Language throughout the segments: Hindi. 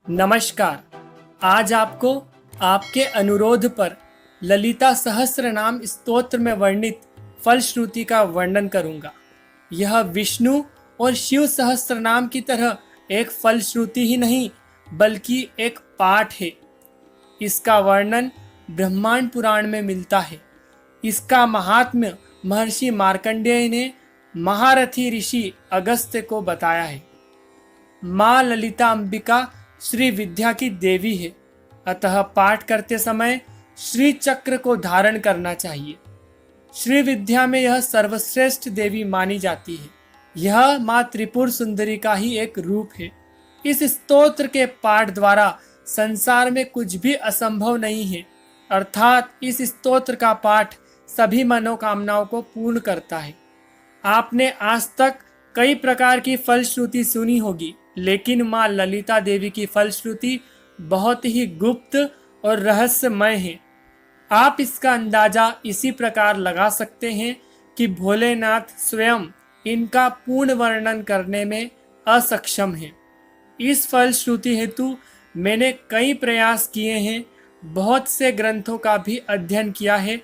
नमस्कार। आज आपको आपके अनुरोध पर ललिता सहस्त्रनाम स्तोत्र में वर्णित फलश्रुति का वर्णन करूंगा। यह विष्णु और शिव सहस्त्रनाम की तरह एक फलश्रुति ही नहीं बल्कि एक पाठ है। इसका वर्णन ब्रह्मांड पुराण में मिलता है। इसका महात्म्य महर्षि मार्कंडेय ने महारथी ऋषि अगस्त्य को बताया है। माँ ललिता अंबिका श्री विद्या की देवी है, अतः पाठ करते समय श्री चक्र को धारण करना चाहिए। श्री विद्या में यह सर्वश्रेष्ठ देवी मानी जाती है। यह माँ त्रिपुर सुंदरी का ही एक रूप है। इस स्तोत्र के पाठ द्वारा संसार में कुछ भी असंभव नहीं है, अर्थात इस स्तोत्र का पाठ सभी मनोकामनाओं को पूर्ण करता है। आपने आज तक कई प्रकार की फलश्रुति सुनी होगी, लेकिन माँ ललिता देवी की फलश्रुति बहुत ही गुप्त और रहस्यमय है। आप इसका अंदाजा इसी प्रकार लगा सकते हैं कि भोलेनाथ स्वयं इनका पूर्ण वर्णन करने में असक्षम है। इस फलश्रुति हेतु मैंने कई प्रयास किए हैं, बहुत से ग्रंथों का भी अध्ययन किया है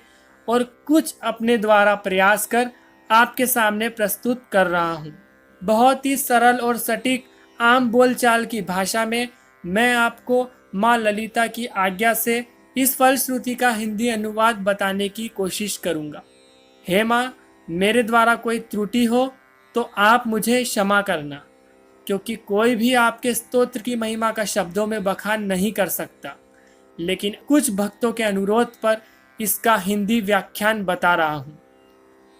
और कुछ अपने द्वारा प्रयास कर आपके सामने प्रस्तुत कर रहा हूँ। बहुत ही सरल और सटीक आम बोलचाल की भाषा में मैं आपको माँ ललिता की आज्ञा से इस फलश्रुति का हिंदी अनुवाद बताने की कोशिश करूँगा। हे माँ, मेरे द्वारा कोई त्रुटि हो तो आप मुझे क्षमा करना, क्योंकि कोई भी आपके स्तोत्र की महिमा का शब्दों में बखान नहीं कर सकता, लेकिन कुछ भक्तों के अनुरोध पर इसका हिंदी व्याख्यान बता रहा हूँ।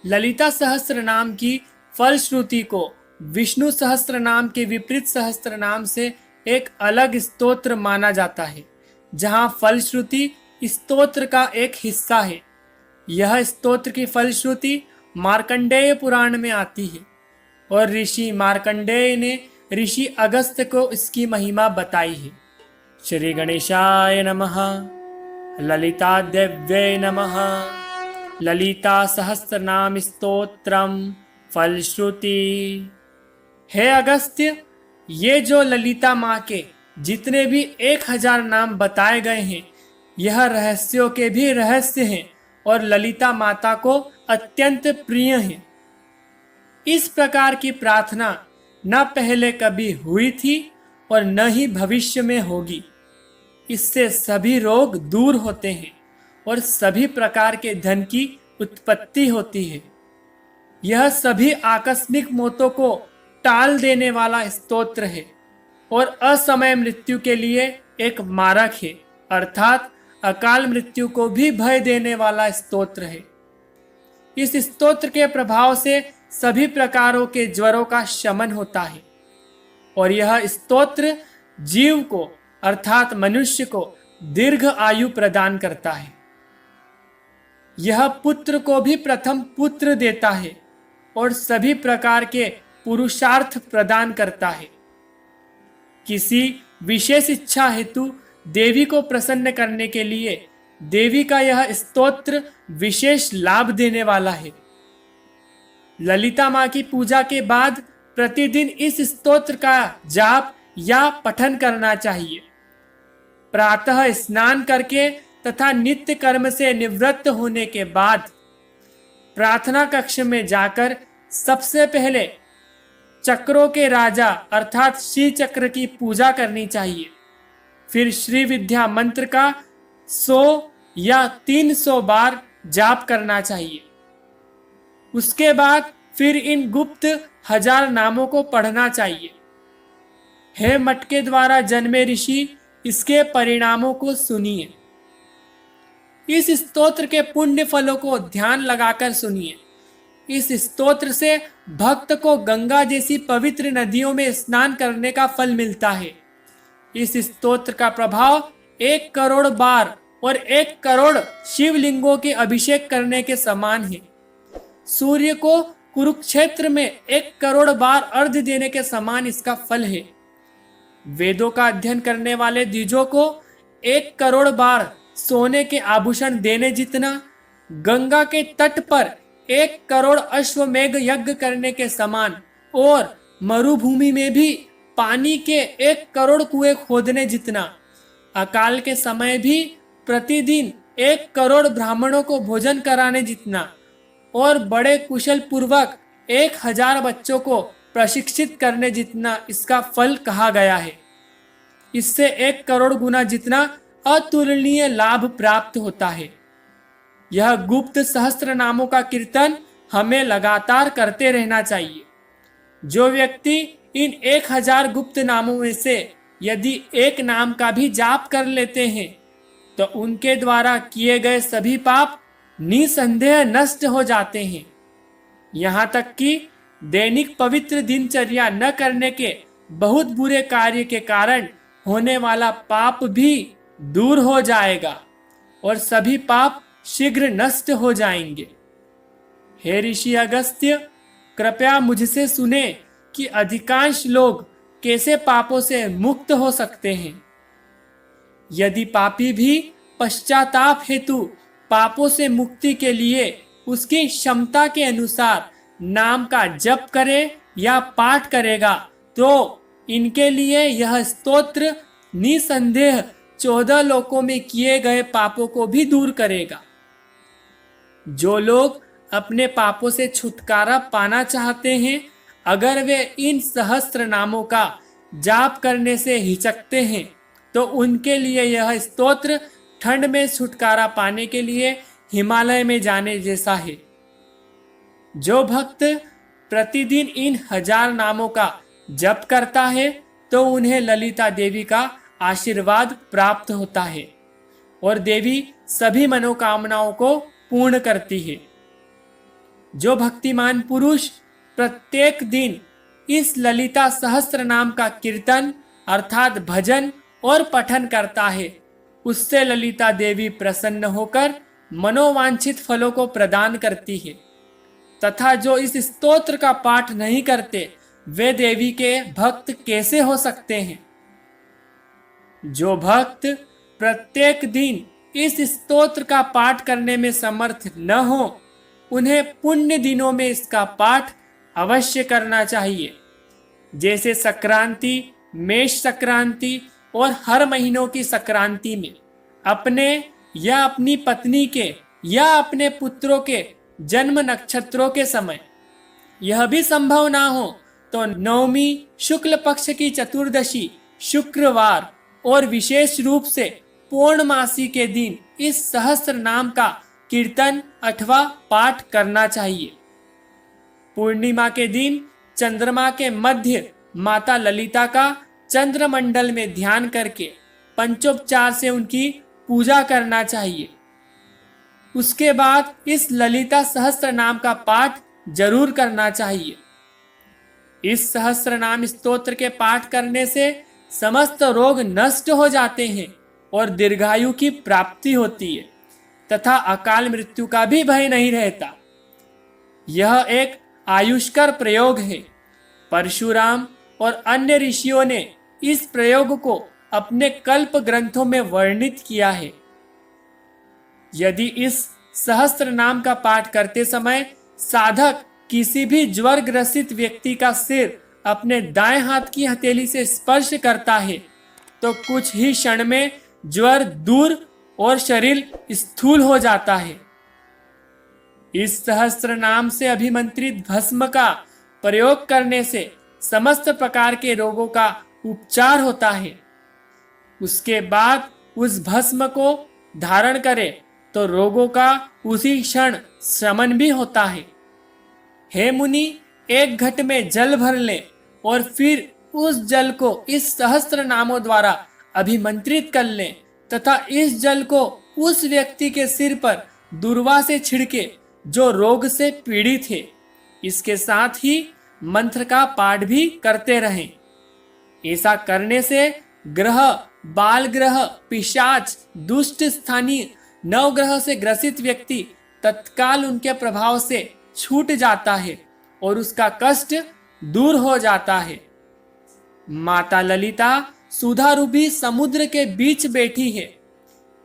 ललिता सहस्त्रनाम की फलश्रुति को विष्णु सहस्त्रनाम के विपरीत सहस्त्रनाम से एक अलग स्तोत्र माना जाता है, जहां फलश्रुति स्तोत्र का एक हिस्सा है। यह स्तोत्र की फलश्रुति मार्कंडेय पुराण में आती है और ऋषि मार्कंडेय ने ऋषि अगस्त्य को इसकी महिमा बताई है। श्री गणेशाय नमः। ललिता देव्यै नमः। ललिता सहस्त्रनाम स्तोत्रम फलश्रुति। हे अगस्त्य, ये जो ललिता माँ के जितने भी 1000 नाम बताए गए हैं, यह रहस्यों के भी रहस्य हैं और ललिता माता को अत्यंत प्रिय हैं। इस प्रकार की प्रार्थना न पहले कभी हुई थी और न ही भविष्य में होगी। इससे सभी रोग दूर होते हैं और सभी प्रकार के धन की उत्पत्ति होती है। यह सभी आकस्मिक मौतों को टाल देने वाला स्तोत्र है और असमय मृत्यु के लिए एक मारक है, अर्थात अकाल मृत्यु को भी भय देने वाला स्तोत्र है। इस स्तोत्र के प्रभाव से सभी प्रकारों के ज्वरों का शमन होता है और यह स्तोत्र जीव को अर्थात मनुष्य को दीर्घ आयु प्रदान करता है। यह पुत्र को भी प्रथम पुत्र देता है और सभी प्रकार के पुरुषार्थ प्रदान करता है। किसी विशेष इच्छा हेतु देवी को प्रसन्न करने के लिए देवी का यह स्तोत्र विशेष लाभ देने वाला है। ललिता माँ की पूजा के बाद प्रतिदिन इस स्तोत्र का जाप या पठन करना चाहिए। प्रातः स्नान करके तथा नित्य कर्म से निवृत्त होने के बाद प्रार्थना कक्ष में जाकर सबसे पहले चक्रों के राजा अर्थात श्री चक्र की पूजा करनी चाहिए। फिर श्री विद्या मंत्र का 100 या 300 बार जाप करना चाहिए। उसके बाद फिर इन गुप्त 1000 नामों को पढ़ना चाहिए। हे मटके द्वारा जन्मे ऋषि, इसके परिणामों को सुनिए। इस स्तोत्र के पुण्य फलों को ध्यान लगाकर सुनिए। इस स्तोत्र से भक्त को गंगा जैसी पवित्र नदियों में स्नान करने का फल मिलता है। इस स्तोत्र का प्रभाव 1 करोड़ बार और 1 करोड़ शिवलिंगों के अभिषेक करने के समान है। सूर्य को कुरुक्षेत्र में 1 करोड़ बार अर्घ्य देने के समान इसका फल है। वेदों का अध्ययन करने वाले द्विजों को 1 करोड़ बार सोने के आभूषण देने जितना, गंगा के तट पर 1 करोड़ अश्वमेघ यज्ञ करने के समान और मरुभूमि में भी पानी के 1 करोड़ कुएं खोदने जितना, अकाल के समय भी प्रतिदिन 1 करोड़ ब्राह्मणों को भोजन कराने जितना और बड़े कुशल पूर्वक 1000 बच्चों को प्रशिक्षित करने जितना इसका फल कहा गया है। इससे 1 करोड़ गुना जितना अतुलनीय लाभ प्राप्त होता है। यह गुप्त सहस्त्र नामों का कीर्तन हमें लगातार करते रहना चाहिए। जो व्यक्ति इन 1000 गुप्त नामों में से यदि एक नाम का भी जाप कर लेते हैं तो उनके द्वारा किए गए सभी पाप निसंदेह नष्ट हो जाते हैं। यहाँ तक कि दैनिक पवित्र दिनचर्या न करने के बहुत बुरे कार्य के कारण होने वाला पाप भी दूर हो जाएगा और सभी पाप शीघ्र नष्ट हो जाएंगे। हे ऋषि अगस्त्य, कृपया मुझसे सुने कि अधिकांश लोग कैसे पापों से मुक्त हो सकते हैं। यदि पापी भी पश्चाताप हेतु पापों से मुक्ति के लिए उसकी क्षमता के अनुसार नाम का जप करे या पाठ करेगा तो इनके लिए यह स्तोत्र निसंदेह 14 लोकों में किए गए पापों को भी दूर करेगा। जो लोग अपने पापों से छुटकारा पाना चाहते हैं, अगर वे इन सहस्त्र नामों का जाप करने से हिचकते हैं तो उनके लिए यह स्तोत्र ठंड में छुटकारा पाने के लिए हिमालय में जाने जैसा है। जो भक्त प्रतिदिन इन 1000 नामों का जप करता है तो उन्हें ललिता देवी का आशीर्वाद प्राप्त होता है और देवी सभी मनोकामनाओं को पूर्ण करती है। जो भक्तिमान पुरुष प्रत्येक दिन इस ललिता सहस्त्र नाम का कीर्तन अर्थात भजन और पठन करता है, उससे ललिता देवी प्रसन्न होकर मनोवांछित फलों को प्रदान करती है। तथा जो इस स्तोत्र का पाठ नहीं करते वे देवी के भक्त कैसे हो सकते हैं। जो भक्त प्रत्येक दिन इस स्तोत्र का पाठ करने में समर्थ न हो उन्हें पुण्य दिनों में इसका पाठ अवश्य करना चाहिए। जैसे संक्रांति, मेष संक्रांति और हर महीनों की संक्रांति में अपने या अपनी पत्नी के या अपने पुत्रों के जन्म नक्षत्रों के समय, यह भी संभव ना हो तो नवमी शुक्ल पक्ष की चतुर्दशी शुक्रवार और विशेष रूप से पूर्णमासी के दिन इस सहस्त्र नाम का कीर्तन अथवा पाठ करना चाहिए। पूर्णिमा के दिन चंद्रमा के मध्य माता ललिता का चंद्रमंडल में ध्यान करके पंचोपचार से उनकी पूजा करना चाहिए। उसके बाद इस ललिता सहस्त्र नाम का पाठ जरूर करना चाहिए। इस सहस्त्र नाम स्तोत्र के पाठ करने से समस्त रोग नष्ट हो जाते हैं और दीर्घायु की प्राप्ति होती है तथा अकाल मृत्यु का भी भय नहीं रहता। यह एक आयुष्कर प्रयोग है। परशुराम और अन्य ऋषियों ने इस प्रयोग को अपने कल्प ग्रंथों में वर्णित किया है। यदि इस सहस्त्र नाम का पाठ करते समय साधक किसी भी ज्वर ग्रसित व्यक्ति का सिर अपने दाएं हाथ की हथेली से स्पर्श करता है तो कुछ ही क्षण में ज्वर दूर और शरीर स्थूल हो जाता है। इस सहस्त्र नाम से अभिमंत्रित भस्म का प्रयोग करने से समस्त प्रकार के रोगों का उपचार होता है। उसके बाद उस भस्म को धारण करे तो रोगों का उसी क्षण शमन भी होता है। हे मुनि, एक घट में जल भर ले और फिर उस जल को इस सहस्त्र नामों द्वारा अभिमंत्रित कर ले तथा इस जल को उस व्यक्ति के सिर पर दूर्वा से छिड़के जो रोग से पीड़ित है। इसके साथ ही मंत्र का पाठ भी करते रहें। ऐसा करने से ग्रह, बाल ग्रह, पिशाच, दुष्ट स्थानीय नवग्रह से ग्रसित व्यक्ति तत्काल उनके प्रभाव से छूट जाता है और उसका कष्ट दूर हो जाता है। माता ललिता सुधा रूपी समुद्र के बीच बैठी है।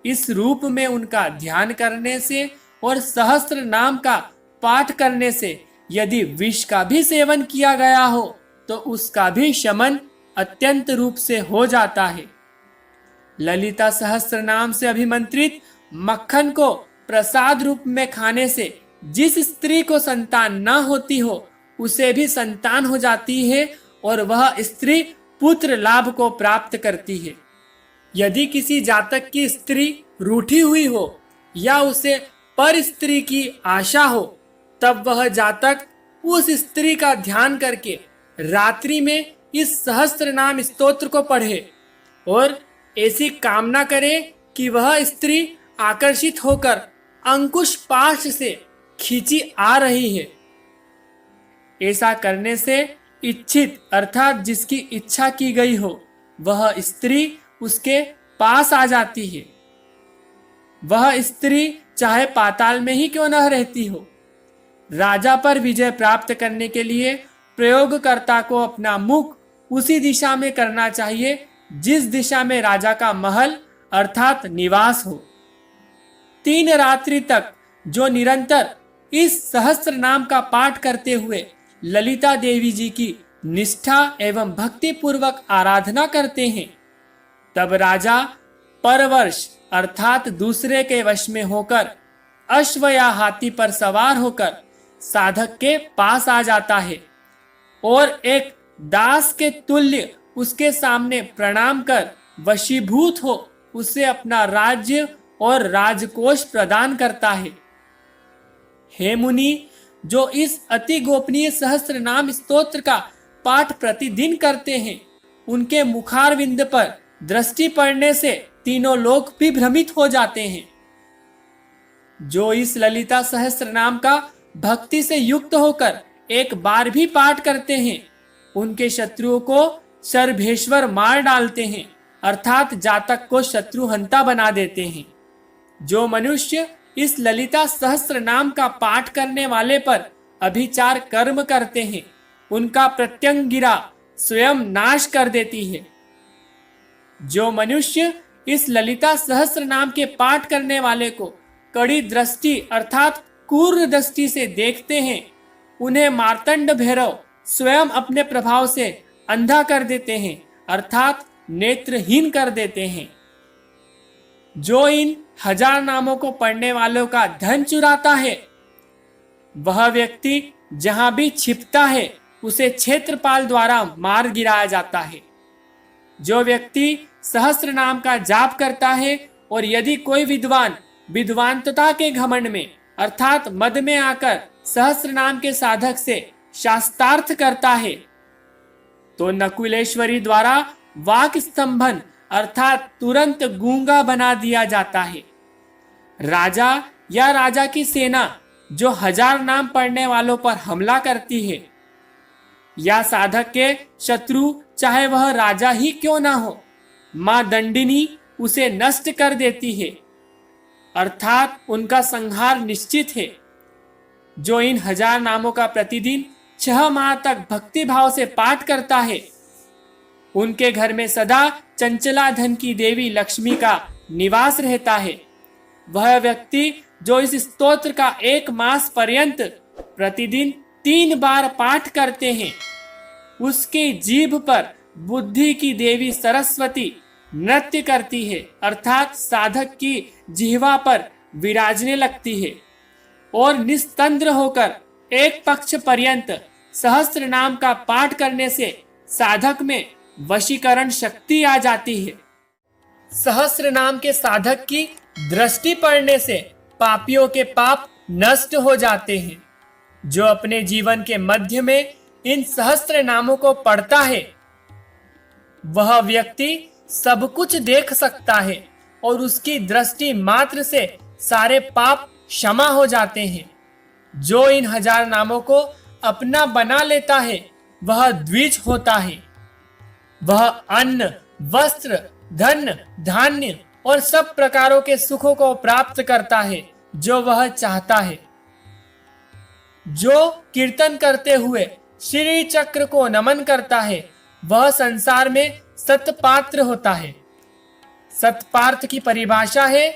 इस रूप में उनका ध्यान करने से और सहस्त्र नाम का पाठ करने से यदि विष का भी सेवन किया गया हो तो उसका भी शमन अत्यंत रूप से हो जाता है। ललिता सहस्त्र नाम से अभिमंत्रित मक्खन को प्रसाद रूप में खाने से जिस स्त्री को संतान न होती हो उसे भी संतान हो जाती है और वह स्त्री पुत्र लाभ को प्राप्त करती है। यदि किसी जातक की स्त्री रूठी हुई हो या उसे पर स्त्री की आशा हो, तब वह जातक उस स्त्री का ध्यान करके रात्रि में इस सहस्त्र नाम स्तोत्र को पढ़े और ऐसी कामना करे कि वह स्त्री आकर्षित होकर अंकुश पाश से खींची आ रही है। ऐसा करने से इच्छित अर्थात जिसकी इच्छा की गई हो वह स्त्री उसके पास आ जाती है। वह स्त्री चाहे पाताल में ही क्यों न रहती हो। राजा पर विजय प्राप्त करने के लिए प्रयोगकर्ता को अपना मुख उसी दिशा में करना चाहिए जिस दिशा में राजा का महल अर्थात निवास हो। 3 रात्रि तक जो निरंतर इस सहस्त्र नाम का पाठ करते हुए ललिता देवी जी की निष्ठा एवं भक्ति पूर्वक आराधना करते हैं, तब राजा परवर्ष अर्थात दूसरे के वश में होकर अश्व या हाथी पर सवार होकर साधक के पास आ जाता है और एक दास के तुल्य उसके सामने प्रणाम कर वशीभूत हो उसे अपना राज्य और राजकोष प्रदान करता है। हे मुनि, जो इस अति गोपनीय सहस्त्र नाम स्तोत्र का पाठ प्रतिदिन करते हैं, उनके मुखारविंद पर दृष्टि पड़ने से तीनों लोक भी भ्रमित हो जाते हैं। जो इस ललिता सहस्त्र नाम का भक्ति से युक्त होकर एक बार भी पाठ करते हैं, उनके शत्रुओं को सर्वेश्वर मार डालते हैं अर्थात जातक को शत्रुहंता बना देते हैं। जो मनुष्य इस ललिता सहस्त्र नाम का पाठ करने वाले पर अभिचार कर्म करते हैं, उनका प्रत्यंगिरा स्वयं नाश कर देती है। जो मनुष्य इस ललिता सहस्त्र नाम के पाठ करने वाले को कड़ी दृष्टि अर्थात क्रूर दृष्टि से देखते हैं, उन्हें मार्तंड भैरव स्वयं अपने प्रभाव से अंधा कर देते हैं अर्थात नेत्रहीन कर देते हैं। जो इन 1000 नामों को पढ़ने वालों का धन चुराता है, वह व्यक्ति जहां भी छिपता है उसे क्षेत्रपाल द्वारा मार गिराया जाता है। जो व्यक्ति सहस्त्र नाम का जाप करता है और यदि कोई विद्वान विद्वांतता के घमंड में अर्थात मद में आकर सहस्त्र नाम के साधक से शास्त्रार्थ करता है, तो नकुलेश्वरी द्वारा वाक स्तंभन अर्थात तुरंत गूंगा बना दिया जाता है। राजा या राजा की सेना जो 1000 नाम पढ़ने वालों पर हमला करती है या साधक के शत्रु चाहे वह राजा ही क्यों ना हो, मां दंडिनी उसे नष्ट कर देती है अर्थात उनका संहार निश्चित है। जो इन 1000 नामों का प्रतिदिन 6 माह तक भक्ति भाव से पाठ करता है, उनके घर में सदा चंचला धन की देवी लक्ष्मी का निवास रहता है। वह व्यक्ति जो इस स्तोत्र का 1 मास पर्यंत प्रतिदिन 3 बार पाठ करते हैं, उसकी जीभ पर बुद्धि की देवी सरस्वती नृत्य करती है अर्थात साधक की जिह्वा पर विराजने लगती है और निस्तंद्र होकर एक पक्ष पर्यंत सहस्त्र नाम का पाठ करने से साधक में वशीकरण शक्ति आ जाती है। सहस्त्र नाम के साधक की दृष्टि पड़ने से पापियों के पाप नष्ट हो जाते हैं। जो अपने जीवन के मध्य में इन सहस्त्र नामों को पढ़ता है, वह व्यक्ति सब कुछ देख सकता है और उसकी दृष्टि मात्र से सारे पाप क्षमा हो जाते हैं। जो इन 1000 नामों को अपना बना लेता है, वह द्विज होता है। वह अन्न, वस्त्र, धन, धान्य और सब प्रकारों के सुखों को प्राप्त करता है जो वह चाहता है। जो कीर्तन करते हुए श्री चक्र को नमन करता है, वह संसार में सतपात्र होता है। सतपार्थ की परिभाषा है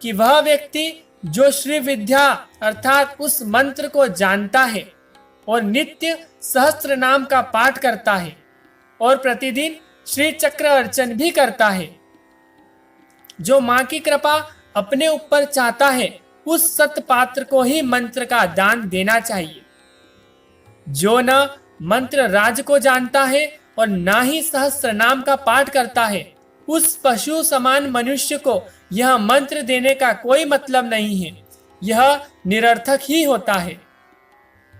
कि वह व्यक्ति जो श्री विद्या अर्थात उस मंत्र को जानता है और नित्य सहस्त्र नाम का पाठ करता है, और प्रतिदिन श्री चक्र अर्चन भी करता है। जो माँ की कृपा अपने ऊपर चाहता है उस सत्पात्र को ही मंत्र का दान देना चाहिए। जो न मंत्र राज को जानता है और ना ही सहस्त्र नाम का पाठ करता है, उस पशु समान मनुष्य को यह मंत्र देने का कोई मतलब नहीं है। यह निरर्थक ही होता है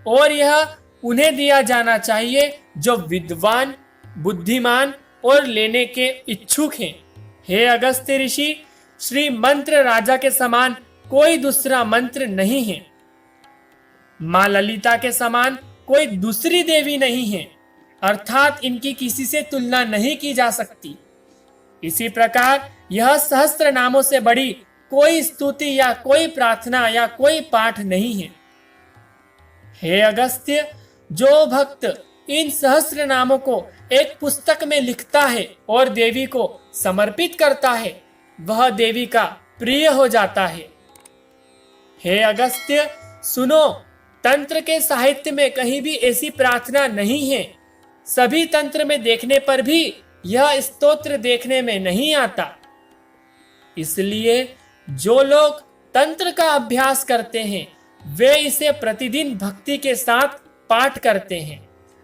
और यह उन्हें दिया जाना चाहिए जो विद्वान, बुद्धिमान और लेने के इच्छुक हैं। हे अगस्त्य ऋषि, श्री मंत्र राजा के समान कोई दूसरा मंत्र नहीं है। मां ललिता के समान कोई दूसरी देवी नहीं है, अर्थात इनकी किसी से तुलना नहीं की जा सकती। इसी प्रकार यह सहस्त्र नामों से बड़ी कोई स्तुति या कोई प्रार्थना या कोई पाठ नहीं है। हे अगस्त्य, जो भक्त इन सहस्त्र नामों को एक पुस्तक में लिखता है और देवी को समर्पित करता है, वह देवी का प्रिय हो जाता है। हे अगस्त्य, सुनो, तंत्र के साहित्य में कहीं भी ऐसी प्रार्थना नहीं है। सभी तंत्र में देखने पर भी यह स्तोत्र देखने में नहीं आता। इसलिए जो लोग तंत्र का अभ्यास करते हैं वे इसे प्रतिदिन भक्ति के साथ पाठ करते हैं,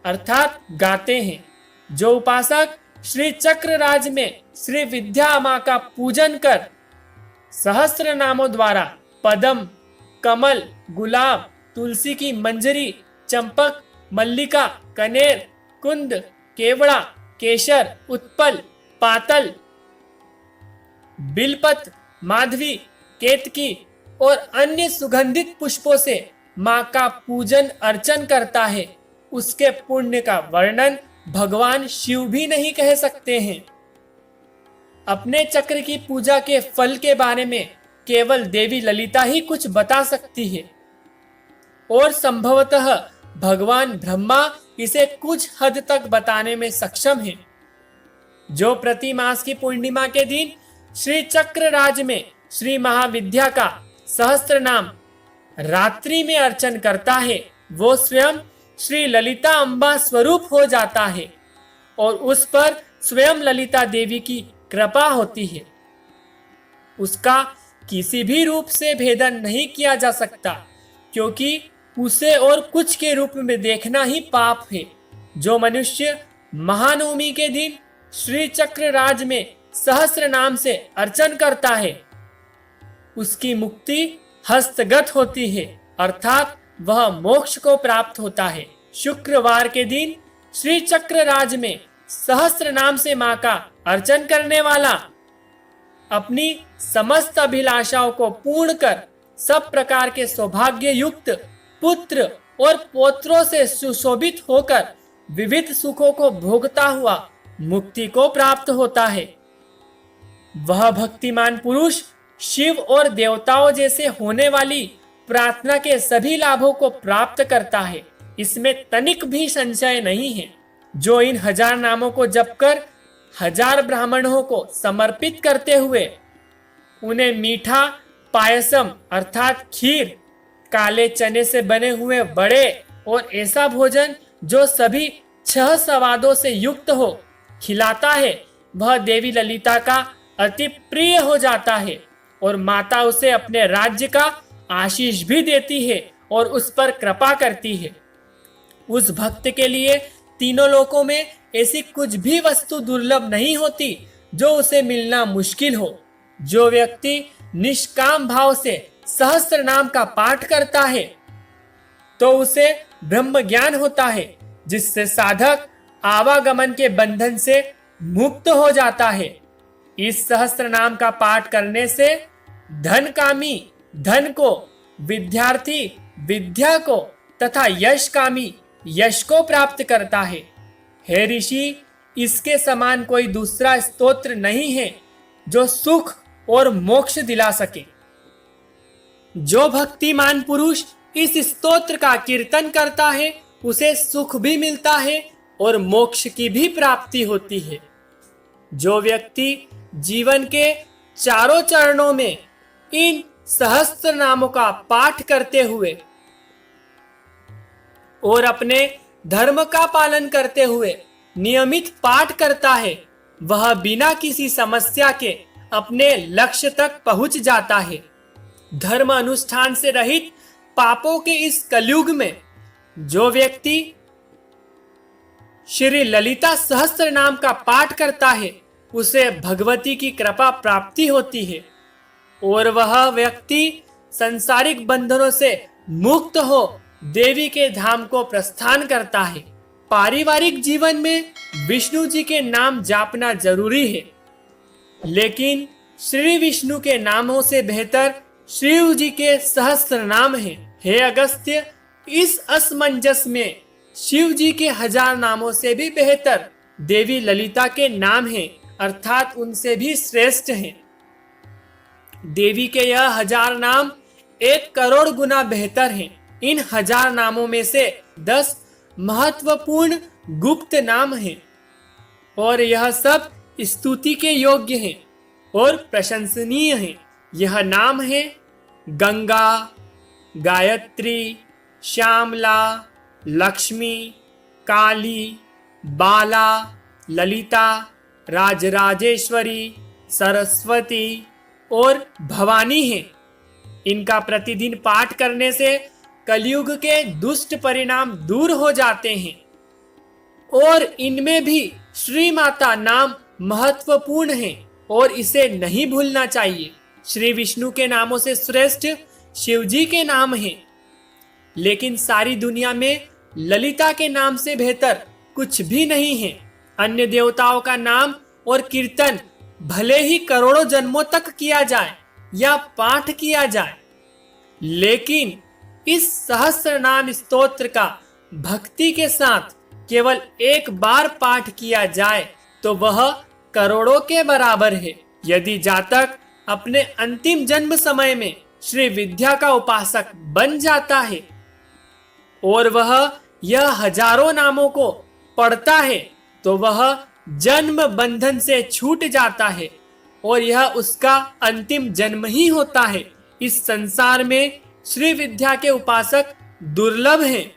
अर्थात गाते हैं। जो उपासक श्री चक्रराज में श्री विद्या माँ का पूजन कर सहस्त्र नामों द्वारा पद्म, कमल, गुलाब, तुलसी की मंजरी, चंपक, मल्लिका, कनेर, कुंद, केवड़ा, केशर, उत्पल, पातल, बिलपत, माधवी, केतकी और अन्य सुगंधित पुष्पों से माँ का पूजन अर्चन करता है, उसके पुण्य का वर्णन भगवान शिव भी नहीं कह सकते हैं। अपने चक्र की पूजा के फल के बारे में केवल देवी ललिता ही कुछ बता सकती है और संभवतः भगवान ब्रह्मा इसे कुछ हद तक बताने में सक्षम है। जो प्रति मास की पूर्णिमा के दिन श्री चक्रराज में श्री महाविद्या का सहस्त्र नाम रात्रि में अर्चन करता है, वो स्वयं श्री ललिता अम्बा स्वरूप हो जाता है और उस पर स्वयं ललिता देवी की कृपा होती है। उसका किसी भी रूप से भेदन नहीं किया जा सकता, क्योंकि उसे और कुछ के रूप में देखना ही पाप है। जो मनुष्य महानवमी के दिन श्री चक्रराज में सहस्त्र नाम से अर्चन करता है, उसकी मुक्ति हस्तगत होती है, अर्थात वह मोक्ष को प्राप्त होता है। शुक्रवार के दिन श्री चक्रराज में सहस्त्र नाम से मां का अर्चन करने वाला अपनी समस्त अभिलाषाओं को पूर्ण कर सब प्रकार के सौभाग्य युक्त पुत्र और पौत्रों से सुशोभित होकर विविध सुखों को भोगता हुआ मुक्ति को प्राप्त होता है। वह भक्तिमान पुरुष शिव और देवताओं जैसे होने वाली प्रार्थना के सभी लाभों को प्राप्त करता है, इसमें तनिक भी संशय नहीं है। जो इन 1000 नामों को जप कर 1000 ब्राह्मणों को समर्पित करते हुए उन्हें मीठा पायसम अर्थात खीर, काले चने से बने हुए बड़े और ऐसा भोजन जो सभी 6 स्वादों से युक्त हो खिलाता है, वह देवी ललिता का अति प्रिय हो जाता है और माता उसे अपने राज्य का आशीष भी देती है और उस पर कृपा करती है। उस भक्त के लिए तीनों लोकों में ऐसी कुछ भी वस्तु दुर्लभ नहीं होती जो उसे मिलना मुश्किल हो। जो व्यक्ति निष्काम भाव से सहस्त्र नाम का पाठ करता है तो उसे ब्रह्म ज्ञान होता है, जिससे साधक आवागमन के बंधन से मुक्त हो जाता है। इस सहस्त्र नाम का पाठ करने से धनकामी धन को, विद्यार्थी विद्या को तथा यशकामी यश को प्राप्त करता है। हे ऋषि, इसके समान कोई दूसरा स्तोत्र नहीं है जो सुख और मोक्ष दिला सके। जो भक्तिमान पुरुष इस स्तोत्र का कीर्तन करता है उसे सुख भी मिलता है और मोक्ष की भी प्राप्ति होती है। जो व्यक्ति जीवन के चारों चरणों में इन सहस्त्र नामों का पाठ करते हुए और अपने धर्म का पालन करते हुए नियमित पाठ करता है वह बिना किसी समस्या के अपने लक्ष्य तक पहुंच जाता है। धर्म अनुष्ठान से रहित पापों के इस कलयुग में जो व्यक्ति श्री ललिता सहस्त्र नाम का पाठ करता है उसे भगवती की कृपा प्राप्ति होती है और वह व्यक्ति सांसारिक बंधनों से मुक्त हो देवी के धाम को प्रस्थान करता है। पारिवारिक जीवन में विष्णु जी के नाम जापना जरूरी है, लेकिन श्री विष्णु के नामों से बेहतर शिव जी के सहस्त्र नाम हैं। हे अगस्त्य, इस असमंजस में शिव जी के 1000 नामों से भी बेहतर देवी ललिता के नाम हैं, अर्थात उनसे भी श्रेष्ठ हैं। देवी के यह 1000 नाम 1 करोड़ गुना बेहतर हैं। इन 1000 नामों में से 10 महत्वपूर्ण गुप्त नाम हैं और यह सब स्तुति के योग्य हैं और प्रशंसनीय हैं। यह नाम है गंगा, गायत्री, श्यामला, लक्ष्मी, काली, बाला, ललिता, राजराजेश्वरी, सरस्वती और भवानी हैं। इनका प्रतिदिन पाठ करने से कलयुग के दुष्ट परिणाम दूर हो जाते हैं और इनमें भी श्री माता नाम महत्वपूर्ण है और इसे नहीं भूलना चाहिए। श्री विष्णु के नामों से श्रेष्ठ शिव जी के नाम हैं, लेकिन सारी दुनिया में ललिता के नाम से बेहतर कुछ भी नहीं है। अन्य देवताओं का नाम और कीर्तन भले ही करोड़ों जन्मों तक किया जाए या पाठ किया जाए, लेकिन इस सहस्त्र नाम स्तोत्र का भक्ति के साथ केवल एक बार पाठ किया जाए तो वह करोड़ों के बराबर है। यदि जातक अपने अंतिम जन्म समय में श्री विद्या का उपासक बन जाता है और वह यह हजारों नामों को पढ़ता है तो वह जन्म बंधन से छूट जाता है और यह उसका अंतिम जन्म ही होता है। इस संसार में श्री विद्या के उपासक दुर्लभ हैं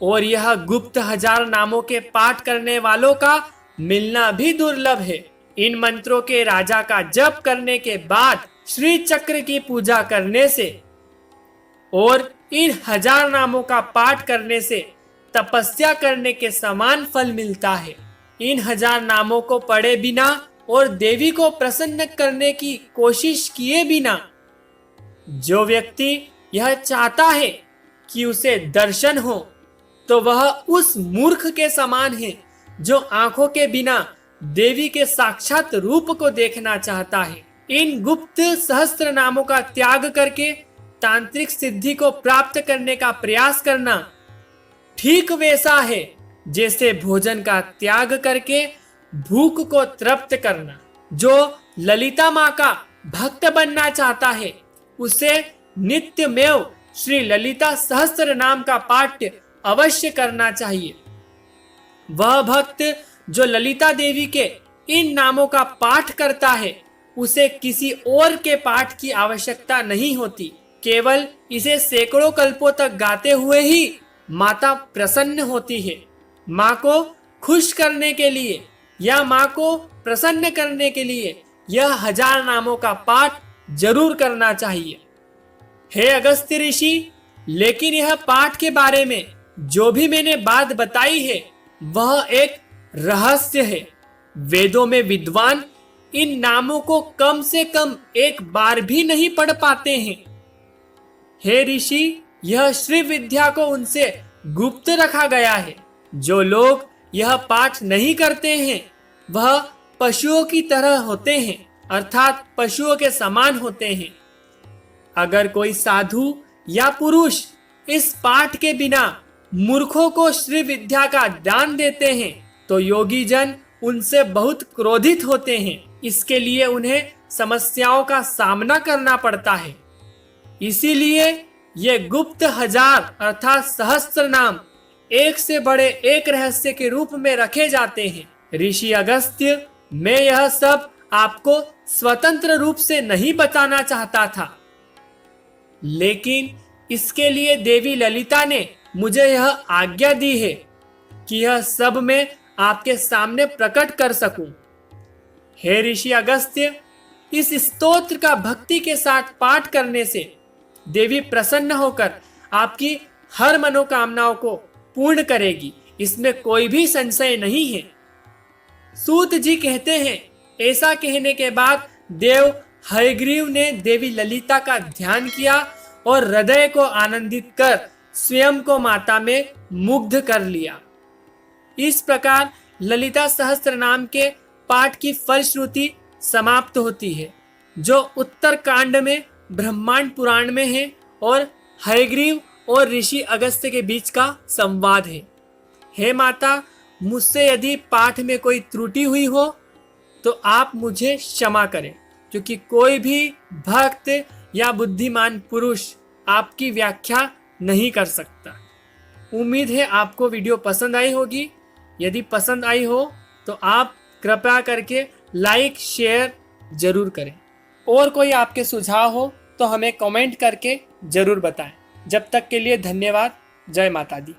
और यह गुप्त 1000 नामों के पाठ करने वालों का मिलना भी दुर्लभ है। इन मंत्रों के राजा का जप करने के बाद श्री चक्र की पूजा करने से और इन 1000 नामों का पाठ करने से तपस्या करने के समान फल मिलता है। इन 1000 नामों को पढ़े बिना और देवी को प्रसन्न करने की कोशिश किए बिना जो व्यक्ति यह चाहता है कि उसे दर्शन हो तो वह उस मूर्ख के समान है जो आंखों के बिना देवी के साक्षात रूप को देखना चाहता है। इन गुप्त सहस्त्र नामों का त्याग करके तांत्रिक सिद्धि को प्राप्त करने का प्रयास करना ठीक वैसा है जैसे भोजन का त्याग करके भूख को तृप्त करना। जो ललिता माँ का भक्त बनना चाहता है उसे नित्यमेव श्री ललिता सहस्त्र नाम का पाठ अवश्य करना चाहिए। वह भक्त जो ललिता देवी के इन नामों का पाठ करता है उसे किसी और के पाठ की आवश्यकता नहीं होती। केवल इसे सैकड़ों कल्पों तक गाते हुए ही माता प्रसन्न होती है। माँ को खुश करने के लिए या माँ को प्रसन्न करने के लिए यह 1000 नामों का पाठ जरूर करना चाहिए। हे अगस्त्य ऋषि, लेकिन यह पाठ के बारे में जो भी मैंने बात बताई है वह एक रहस्य है। वेदों में विद्वान इन नामों को कम से कम एक बार भी नहीं पढ़ पाते हैं। हे ऋषि, यह श्री विद्या को उनसे गुप्त रखा गया है। जो लोग यह पाठ नहीं करते हैं वह पशुओं की तरह होते हैं, अर्थात पशुओं के समान होते हैं। अगर कोई साधु या पुरुष इस पाठ के बिना मूर्खों को श्री विद्या का दान देते हैं तो योगी जन उनसे बहुत क्रोधित होते हैं। इसके लिए उन्हें समस्याओं का सामना करना पड़ता है। इसीलिए ये गुप्त 1000 अर्थात सहस्त्र नाम एक से बड़े एक रहस्य के रूप में रखे जाते हैं। ऋषि अगस्त्य, मैं यह सब आपको स्वतंत्र रूप से नहीं बताना चाहता था, लेकिन इसके लिए देवी ललिता ने मुझे यह आज्ञा दी है कि यह सब मैं आपके सामने प्रकट कर सकूं। हे ऋषि अगस्त्य, इस स्तोत्र का भक्ति के साथ पाठ करने से देवी प्रसन्न होकर आपकी हर मनोकामनाओं को पूर्ण करेगी, इसमें कोई भी संशय नहीं है। सूत जी कहते हैं, ऐसा कहने के बाद देव हयग्रीव ने देवी ललिता का ध्यान किया और हृदय को आनंदित कर स्वयं को माता में मुग्ध कर लिया। इस प्रकार ललिता सहस्त्र नाम के पाठ की फलश्रुति समाप्त होती है, जो उत्तर कांड में ब्रह्मांड पुराण में है और हयग्रीव और ऋषि अगस्त्य के बीच का संवाद है। हे माता, मुझसे यदि पाठ में कोई त्रुटि हुई हो तो आप मुझे क्षमा करें, क्योंकि कोई भी भक्त या बुद्धिमान पुरुष आपकी व्याख्या नहीं कर सकता। उम्मीद है आपको वीडियो पसंद आई होगी। यदि पसंद आई हो तो आप कृपया करके लाइक शेयर जरूर करें, और कोई आपके सुझाव हो तो हमें कमेंट करके जरूर बताएं। जब तक के लिए धन्यवाद। जय माता दी।